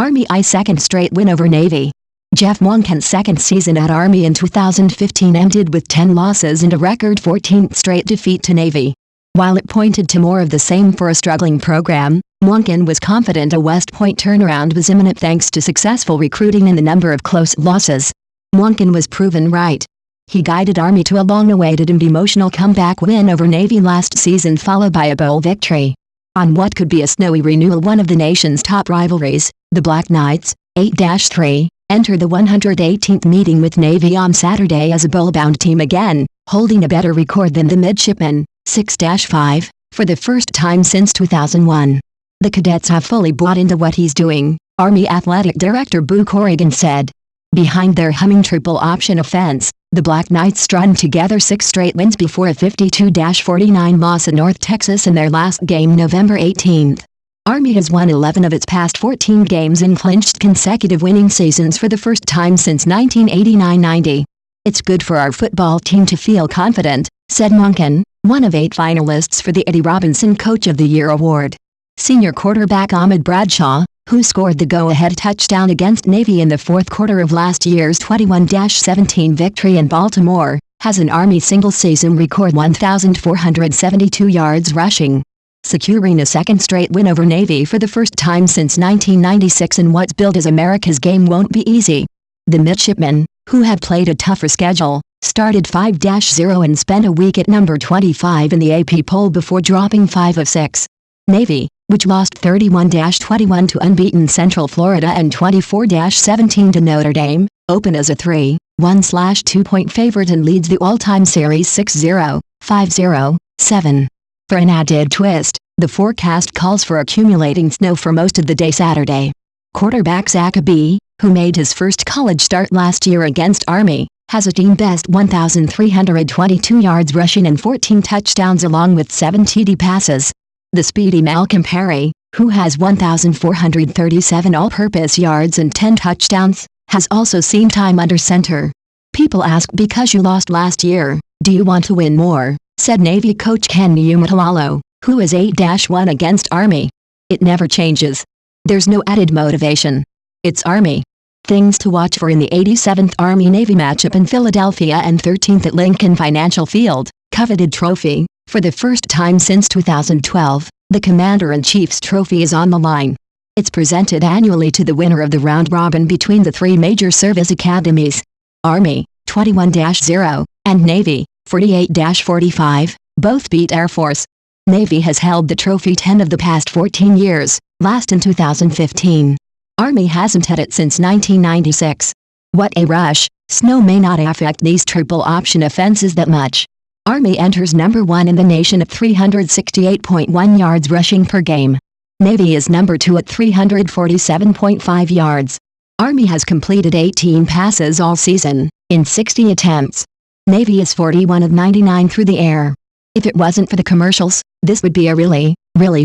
Army's second straight win over Navy. Jeff Monken's second season at Army in 2015 ended with 10 losses and a record 14th straight defeat to Navy. While it pointed to more of the same for a struggling program, Monken was confident a West Point turnaround was imminent thanks to successful recruiting and the number of close losses. Monken was proven right. He guided Army to a long-awaited and emotional comeback win over Navy last season, followed by a bowl victory. On what could be a snowy renewal, one of the nation's top rivalries, the Black Knights, 8-3, enter the 118th meeting with Navy on Saturday as a bowl-bound team again, holding a better record than the Midshipmen, 6-5, for the first time since 2001. The cadets have fully bought into what he's doing, Army Athletic Director Boo Corrigan said. Behind their humming triple option offense, the Black Knights strung together 6 straight wins before a 52-49 loss at North Texas in their last game November 18. Army has won 11 of its past 14 games and clinched consecutive winning seasons for the first time since 1989-90. It's good for our football team to feel confident, said Monken, one of 8 finalists for the Eddie Robinson Coach of the Year award. Senior quarterback Ahmad Bradshaw, who scored the go-ahead touchdown against Navy in the fourth quarter of last year's 21-17 victory in Baltimore, has an Army single-season record 1,472 yards rushing, securing a second straight win over Navy for the first time since 1996 in what's billed as America's game won't be easy. The Midshipmen, who had played a tougher schedule, started 5-0 and spent a week at number 25 in the AP poll before dropping 5 of 6. Navy, which lost 31-21 to unbeaten Central Florida and 24-17 to Notre Dame, opened as a 3-1/2-point favorite and leads the all-time series 6-0, 5-0, 7. For an added twist, the forecast calls for accumulating snow for most of the day Saturday. Quarterback Zach Abee, who made his first college start last year against Army, has a team-best 1,322 yards rushing and 14 touchdowns along with 7 TD passes. The speedy Malcolm Perry, who has 1,437 all-purpose yards and 10 touchdowns, has also seen time under center. People ask, because you lost last year, do you want to win more, said Navy coach Ken Niumatalolo, who is 8-1 against Army. It never changes. There's no added motivation. It's Army. Things to watch for in the 87th Army-Navy matchup in Philadelphia and 13th at Lincoln Financial Field, coveted trophy. For the first time since 2012, the Commander-in-Chief's trophy is on the line. It's presented annually to the winner of the round-robin between the 3 major service academies. Army, 21-0, and Navy, 48-45, both beat Air Force. Navy has held the trophy 10 of the past 14 years, last in 2015. Army hasn't had it since 1996. What a rush! Snow may not affect these triple option offenses that much. Army enters number 1 in the nation at 368.1 yards rushing per game. Navy is number 2 at 347.5 yards. Army has completed 18 passes all season, in 60 attempts. Navy is 41 of 99 through the air. If it wasn't for the commercials, this would be a really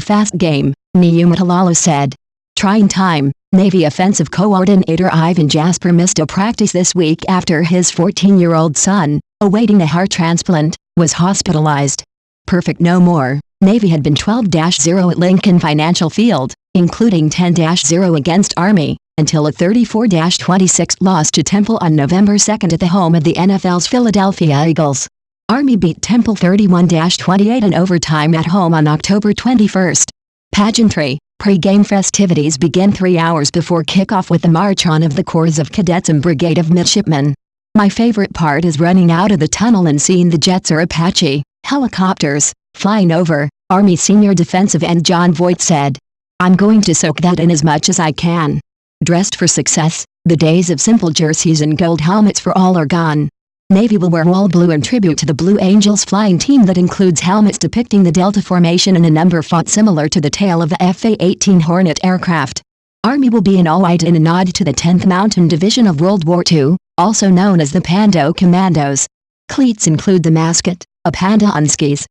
fast game, Niumatalolo said. Trying time, Navy offensive coordinator Ivan Jasper missed a practice this week after his 14-year-old son, awaiting a heart transplant, was hospitalized. Perfect no more, Navy had been 12-0 at Lincoln Financial Field, including 10-0 against Army, until a 34-26 loss to Temple on November 2 at the home of the NFL's Philadelphia Eagles. Army beat Temple 31-28 in overtime at home on October 21. Pageantry, pre-game festivities begin 3 hours before kickoff with the March On of the Corps of Cadets and Brigade of Midshipmen. My favorite part is running out of the tunnel and seeing the jets or Apache helicopters flying over, Army senior defensive end John Voight said. I'm going to soak that in as much as I can. Dressed for success, the days of simple jerseys and gold helmets for all are gone. Navy will wear all blue in tribute to the Blue Angels flying team that includes helmets depicting the Delta formation and a number font similar to the tail of the F/A-18 Hornet aircraft. Army will be in all white in a nod to the 10th Mountain Division of World War II, also known as the Pando Commandos. Cleats include the mascot, a panda on skis,